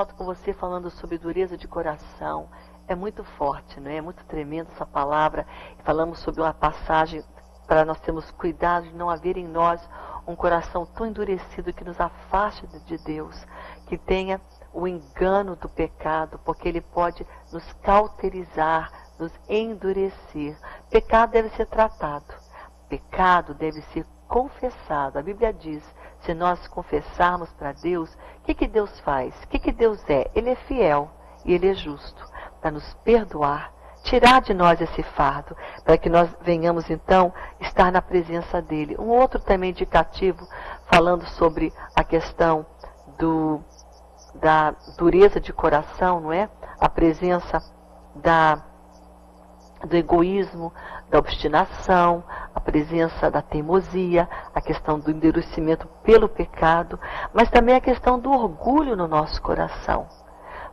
volto com você falando sobre dureza de coração. É muito forte, não é? É muito tremendo essa palavra. Falamos sobre uma passagem para nós termos cuidado de não haver em nós um coração tão endurecido que nos afaste de Deus, que tenha o engano do pecado, porque ele pode nos cauterizar, nos endurecer. Pecado deve ser tratado. Pecado deve ser confessado. A Bíblia diz, se nós confessarmos para Deus, o que Deus faz? O que Deus é? Ele é fiel e Ele é justo para nos perdoar, tirar de nós esse fardo, para que nós venhamos então estar na presença dEle. Um outro também indicativo, falando sobre a questão da dureza de coração, não é? A presença do egoísmo, da obstinação, a presença da teimosia, a questão do endurecimento pelo pecado, mas também a questão do orgulho no nosso coração.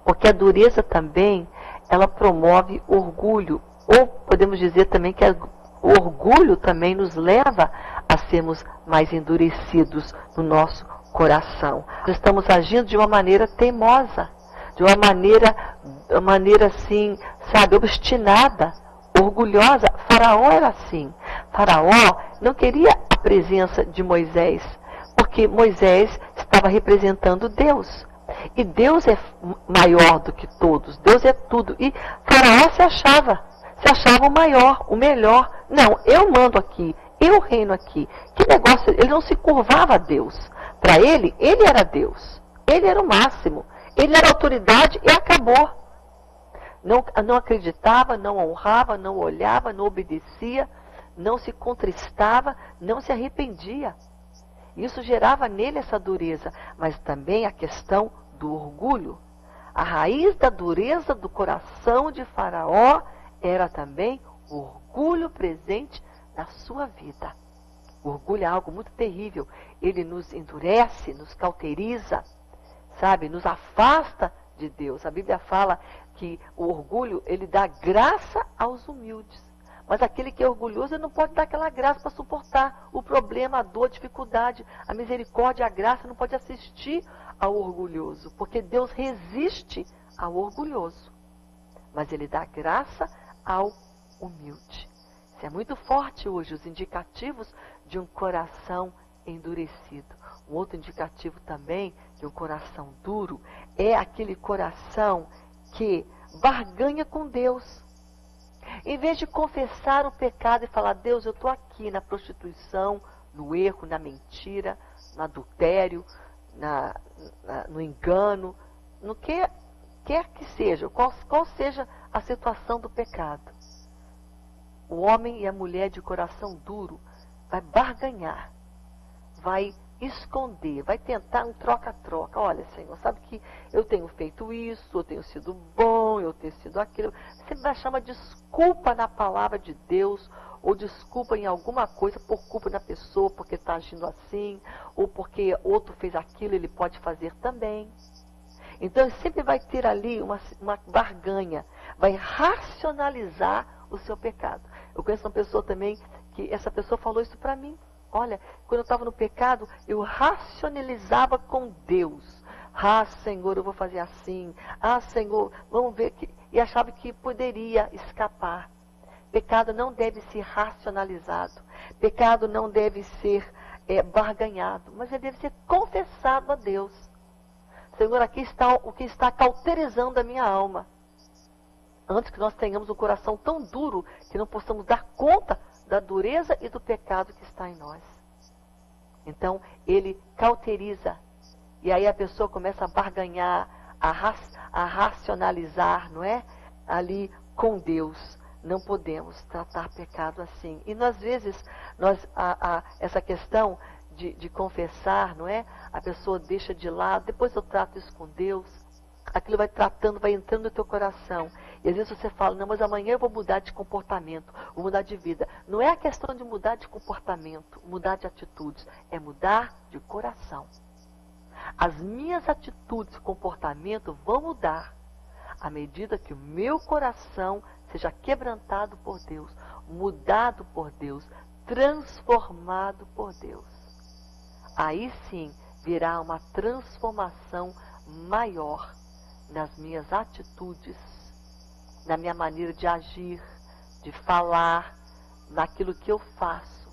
Porque a dureza também, ela promove orgulho, ou podemos dizer também que o orgulho também nos leva a sermos mais endurecidos no nosso coração. Nós estamos agindo de uma maneira teimosa, de uma maneira assim, sabe, obstinada, orgulhosa. Faraó era assim. Faraó não queria a presença de Moisés, porque Moisés estava representando Deus. E Deus é maior do que todos. Deus é tudo. E Faraó se achava o maior, o melhor. Não, eu mando aqui, eu reino aqui. Que negócio, ele não se curvava a Deus. Para ele era Deus. Ele era o máximo. Ele era autoridade e acabou. Não acreditava, não honrava, não olhava, não obedecia, não se contristava, não se arrependia. Isso gerava nele essa dureza, mas também a questão do orgulho. A raiz da dureza do coração de Faraó era também o orgulho presente na sua vida. O orgulho é algo muito terrível. Ele nos endurece, nos cauteriza, sabe? Nos afasta de Deus. A Bíblia fala que o orgulho, ele dá graça aos humildes. Mas aquele que é orgulhoso, ele não pode dar aquela graça para suportar o problema, a dor, a dificuldade. A misericórdia, a graça não pode assistir ao orgulhoso, porque Deus resiste ao orgulhoso. Mas ele dá graça ao humilde. Isso é muito forte hoje, os indicativos de um coração endurecido. Um outro indicativo também de um coração duro é aquele coração que barganha com Deus. Em vez de confessar o pecado e falar, Deus, eu estou aqui na prostituição, no erro, na mentira, no adultério, no engano, no que quer que seja, qual seja a situação do pecado. O homem e a mulher de coração duro vai barganhar, vai esconder, vai tentar um troca-troca. Olha, Senhor, sabe que eu tenho feito isso, eu tenho sido bom, eu tenho sido aquilo. Você vai achar uma desculpa na palavra de Deus, ou desculpa em alguma coisa por culpa da pessoa, porque está agindo assim, ou porque outro fez aquilo, ele pode fazer também. Então, ele sempre vai ter ali uma barganha, vai racionalizar o seu pecado. Eu conheço uma pessoa também, que essa pessoa falou isso para mim. Olha, quando eu estava no pecado, eu racionalizava com Deus. Ah, Senhor, eu vou fazer assim. Ah, Senhor, vamos ver. E achava que poderia escapar. Pecado não deve ser racionalizado. Pecado não deve ser barganhado. Mas ele deve ser confessado a Deus. Senhor, aqui está o que está cauterizando a minha alma. Antes que nós tenhamos um coração tão duro que não possamos dar conta da dureza e do pecado que está em nós. Então, ele cauteriza. E aí a pessoa começa a barganhar, a racionalizar, não é? Ali com Deus. Não podemos tratar pecado assim. E às vezes, essa questão de confessar, não é? A pessoa deixa de lado, depois eu trato isso com Deus. Aquilo vai tratando, vai entrando no teu coração. E às vezes você fala, não, mas amanhã eu vou mudar de comportamento, vou mudar de vida. Não é a questão de mudar de comportamento, mudar de atitudes, é mudar de coração. As minhas atitudes e comportamento vão mudar à medida que o meu coração seja quebrantado por Deus, mudado por Deus, transformado por Deus. Aí sim virá uma transformação maior nas minhas atitudes, na minha maneira de agir, de falar, naquilo que eu faço.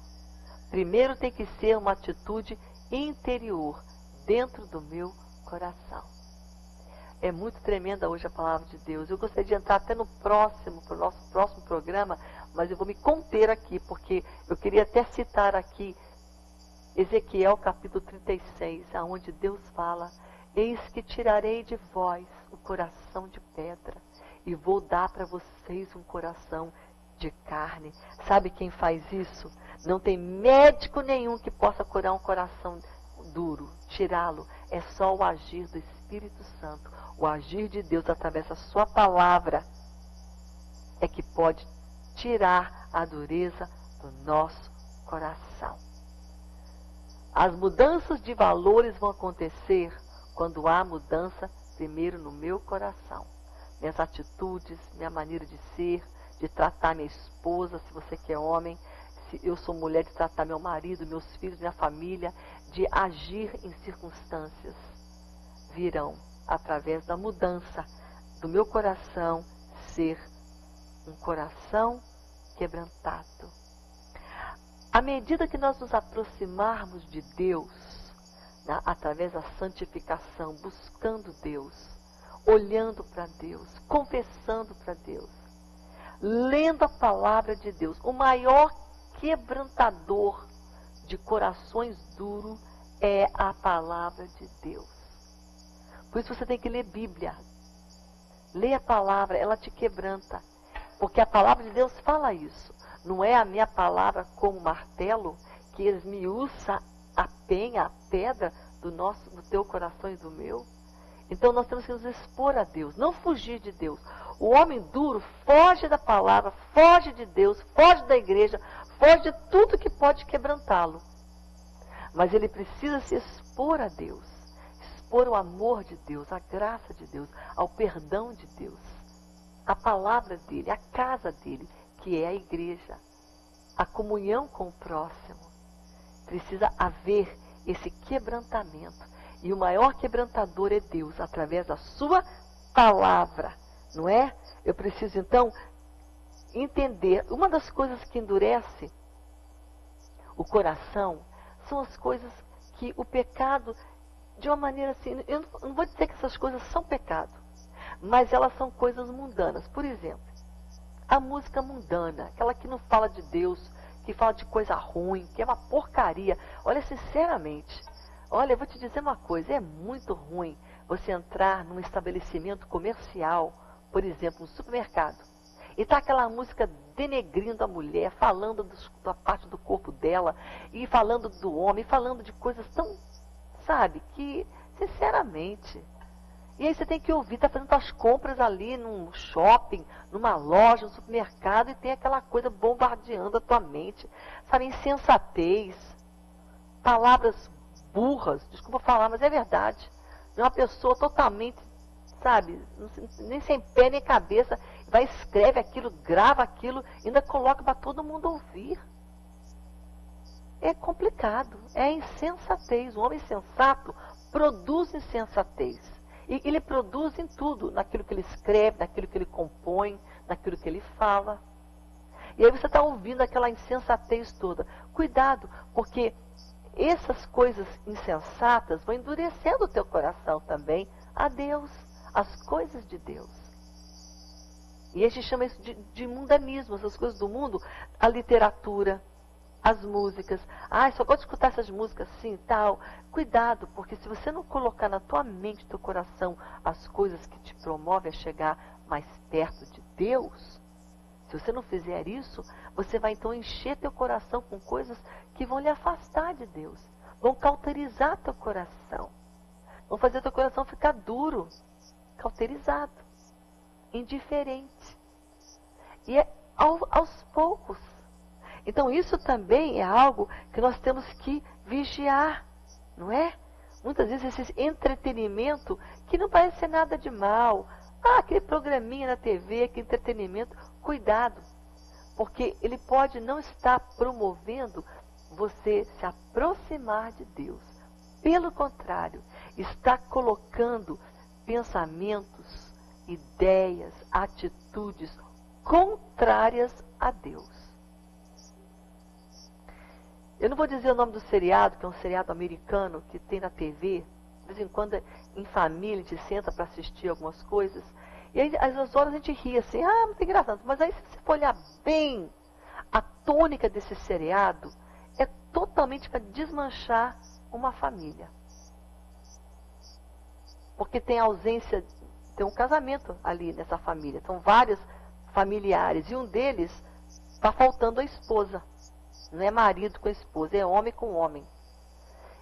Primeiro tem que ser uma atitude interior, dentro do meu coração. É muito tremenda hoje a palavra de Deus. Eu gostaria de entrar até no nosso próximo programa, mas eu vou me conter aqui, porque eu queria até citar aqui Ezequiel capítulo 36, aonde Deus fala: eis que tirarei de vós o coração de pedra e vou dar para vocês um coração de carne. Sabe quem faz isso? Não tem médico nenhum que possa curar um coração duro, tirá-lo. É só o agir do Espírito Santo, o agir de Deus através da sua palavra é que pode tirar a dureza do nosso coração. As mudanças de valores vão acontecer quando há mudança primeiro no meu coração. Minhas atitudes, minha maneira de ser, de tratar minha esposa, se você que é homem, se eu sou mulher, de tratar meu marido, meus filhos, minha família, de agir em circunstâncias, virão através da mudança do meu coração ser um coração quebrantado. À medida que nós nos aproximarmos de Deus, né, através da santificação, buscando Deus, olhando para Deus, confessando para Deus, lendo a palavra de Deus, o maior quebrantador de corações duros é a palavra de Deus. Por isso você tem que ler Bíblia. Leia a palavra, ela te quebranta. Porque a palavra de Deus fala isso. Não é a minha palavra como martelo que esmiuça a penha, a pedra do teu coração e do meu? Então nós temos que nos expor a Deus, não fugir de Deus. O homem duro foge da palavra, foge de Deus, foge da igreja, foge de tudo que pode quebrantá-lo. Mas ele precisa se expor a Deus, expor o amor de Deus, a graça de Deus, ao perdão de Deus, a palavra dele, a casa dele, que é a igreja, a comunhão com o próximo. Precisa haver esse quebrantamento. E o maior quebrantador é Deus, através da sua palavra, não é? Eu preciso, então, entender. Uma das coisas que endurece o coração são as coisas que o pecado, de uma maneira assim, eu não vou dizer que essas coisas são pecado, mas elas são coisas mundanas. Por exemplo, a música mundana, aquela que não fala de Deus, que fala de coisa ruim, que é uma porcaria. Olha, sinceramente, olha, eu vou te dizer uma coisa, é muito ruim você entrar num estabelecimento comercial, por exemplo, um supermercado, e tá aquela música denegrindo a mulher, falando da parte do corpo dela, e falando do homem, falando de coisas tão, sabe, que, sinceramente... E aí você tem que ouvir, tá fazendo suas compras ali num shopping, numa loja, num supermercado, e tem aquela coisa bombardeando a tua mente, sabe, insensatez, palavras burras, desculpa falar, mas é verdade. É uma pessoa totalmente, sabe, nem sem pé nem cabeça, vai, escreve aquilo, grava aquilo, ainda coloca para todo mundo ouvir. É complicado, é insensatez. O homem sensato produz insensatez. E ele produz em tudo, naquilo que ele escreve, naquilo que ele compõe, naquilo que ele fala. E aí você está ouvindo aquela insensatez toda. Cuidado, porque essas coisas insensatas vão endurecendo o teu coração também a Deus, as coisas de Deus. E a gente chama isso de mundanismo, essas coisas do mundo, a literatura, as músicas. Ah, só gosto de escutar essas músicas assim e tal. Cuidado, porque se você não colocar na tua mente, no teu coração, as coisas que te promovem a chegar mais perto de Deus, se você não fizer isso, você vai então encher teu coração com coisas que vão lhe afastar de Deus. Vão cauterizar teu coração. Vão fazer teu coração ficar duro, cauterizado, indiferente. E é aos poucos. Então isso também é algo que nós temos que vigiar, não é? Muitas vezes esse entretenimento que não parece ser nada de mal. Ah, aquele programinha na TV, aquele entretenimento, cuidado. Porque ele pode não estar promovendo você se aproximar de Deus. Pelo contrário, está colocando pensamentos, ideias, atitudes contrárias a Deus. Eu não vou dizer o nome do seriado, que é um seriado americano que tem na TV. De vez em quando, em família, a gente senta para assistir algumas coisas. E aí, às horas a gente ri assim, muito engraçado. Mas aí, se você for olhar bem, a tônica desse seriado é totalmente para desmanchar uma família. Porque tem ausência, tem um casamento ali nessa família. São vários familiares. E um deles está faltando a esposa. Não é marido com a esposa, é homem com homem.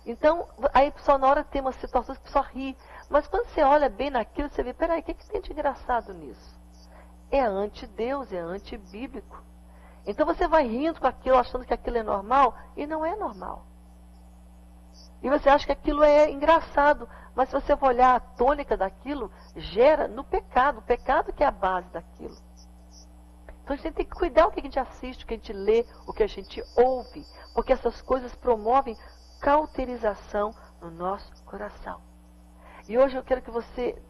Então, aí só na hora tem umas situações que só ri. Mas quando você olha bem naquilo, você vê, peraí, o que tem de engraçado nisso? É anti-Deus, é anti-bíblico. Então você vai rindo com aquilo, achando que aquilo é normal, e não é normal. E você acha que aquilo é engraçado, mas se você for olhar a tônica daquilo, gera no pecado. O pecado que é a base daquilo. Então a gente tem que cuidar o que a gente assiste, o que a gente lê, o que a gente ouve, porque essas coisas promovem cauterização no nosso coração. E hoje eu quero que você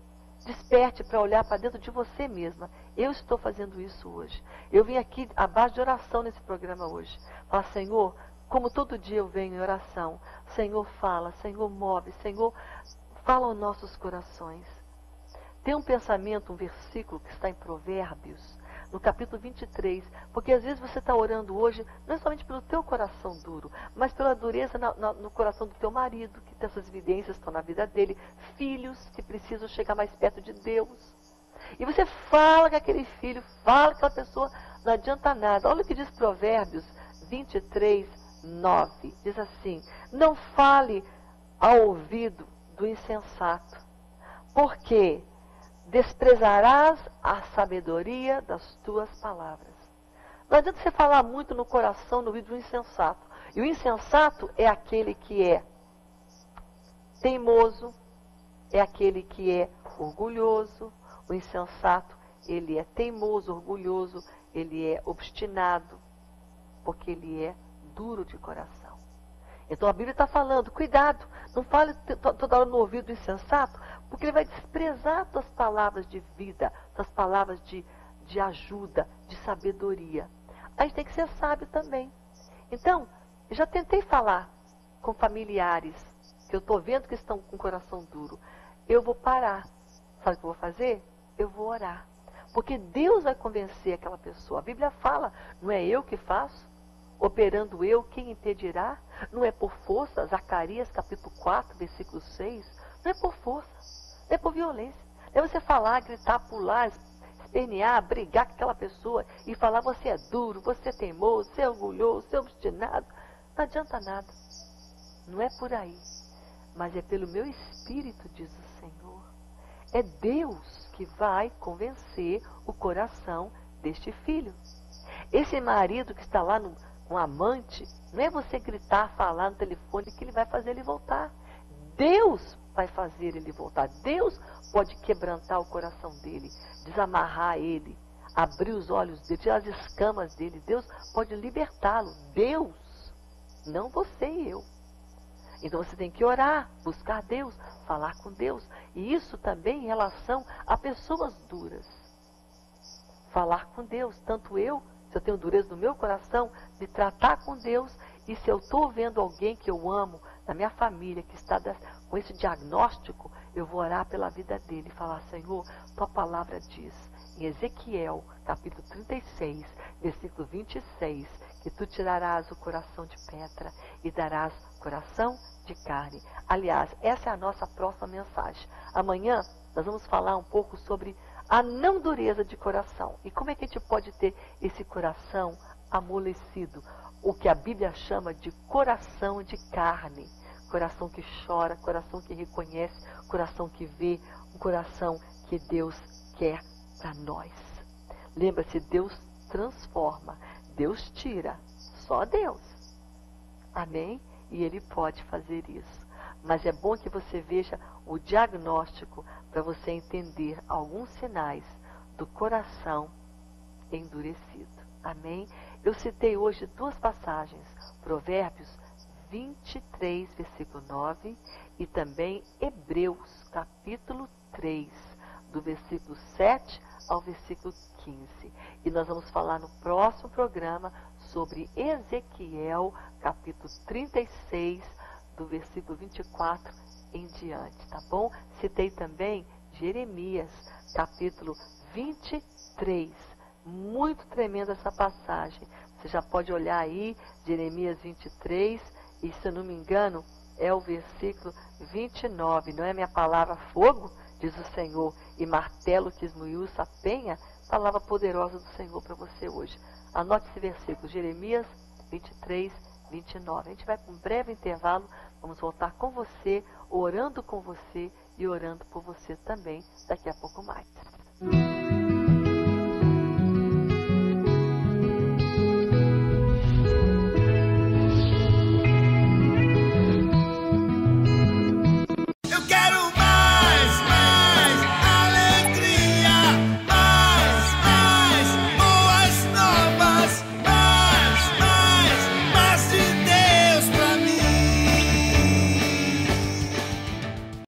desperte para olhar para dentro de você mesma. Eu estou fazendo isso hoje. Eu vim aqui à base de oração nesse programa hoje. Falar, Senhor, como todo dia eu venho em oração, Senhor fala, Senhor move, Senhor fala aos nossos corações. Tem um pensamento, um versículo que está em Provérbios, no capítulo 23, porque às vezes você está orando hoje, não é somente pelo teu coração duro, mas pela dureza no coração do teu marido, que essas evidências estão na vida dele, filhos que precisam chegar mais perto de Deus. E você fala com aquele filho, fala com aquela pessoa, não adianta nada. Olha o que diz Provérbios 23, 9. Diz assim, não fale ao ouvido do insensato, porque desprezarás a sabedoria das tuas palavras. Não adianta você falar muito no coração, no ouvido do insensato. E o insensato é aquele que é teimoso, é aquele que é orgulhoso. O insensato, ele é teimoso, orgulhoso, ele é obstinado, porque ele é duro de coração. Então a Bíblia está falando, cuidado, não fale toda hora no ouvido do insensato, porque ele vai desprezar tuas palavras de vida, tuas palavras de ajuda, de sabedoria. A gente tem que ser sábio também. Então, eu já tentei falar com familiares, que eu estou vendo que estão com o coração duro. Eu vou parar. Sabe o que eu vou fazer? Eu vou orar. Porque Deus vai convencer aquela pessoa. A Bíblia fala, não é eu que faço? Operando eu, quem impedirá? Não é por força, Zacarias capítulo 4, versículo 6. Não é por força, não é por violência. Não é você falar, gritar, pular, espernear, brigar com aquela pessoa e falar, você é duro, você é teimoso, você é orgulhoso, você é obstinado. Não adianta nada. Não é por aí. Mas é pelo meu espírito, diz o Senhor. É Deus que vai convencer o coração deste filho. Esse marido que está lá com amante, não é você gritar, falar no telefone que ele vai fazer ele voltar. Deus vai fazer ele voltar. Deus pode quebrantar o coração dele, desamarrar ele, abrir os olhos dele, tirar as escamas dele. Deus pode libertá-lo. Deus, não você e eu. Então você tem que orar, buscar Deus, falar com Deus. E isso também em relação a pessoas duras. Falar com Deus, tanto eu, se eu tenho dureza no meu coração, de tratar com Deus, e se eu estou vendo alguém que eu amo, na minha família, que está com esse diagnóstico, eu vou orar pela vida dele e falar, Senhor, tua palavra diz, em Ezequiel, capítulo 36, versículo 26, que tu tirarás o coração de pedra e darás coração de carne. Aliás, essa é a nossa próxima mensagem. Amanhã nós vamos falar um pouco sobre a não dureza de coração. E como é que a gente pode ter esse coração amolecido? O que a Bíblia chama de coração de carne. Coração que chora, coração que reconhece, coração que vê, um coração que Deus quer para nós. Lembra-se, Deus transforma, Deus tira, só Deus. Amém? E Ele pode fazer isso. Mas é bom que você veja o diagnóstico para você entender alguns sinais do coração endurecido. Amém? Eu citei hoje duas passagens, Provérbios 23, versículo 9, e também Hebreus, capítulo 23, do versículo 7 ao versículo 15. E nós vamos falar no próximo programa sobre Ezequiel, capítulo 36, do versículo 24 em diante, tá bom? Citei também Jeremias, capítulo 23. Muito tremenda essa passagem. Você já pode olhar aí, Jeremias 23, e se eu não me engano, é o versículo 29. Não é minha palavra fogo, diz o Senhor, e martelo que esmiuça a penha? Palavra poderosa do Senhor para você hoje. Anote esse versículo, Jeremias 23, 29. A gente vai para um breve intervalo, vamos voltar com você, orando com você e orando por você também daqui a pouco mais.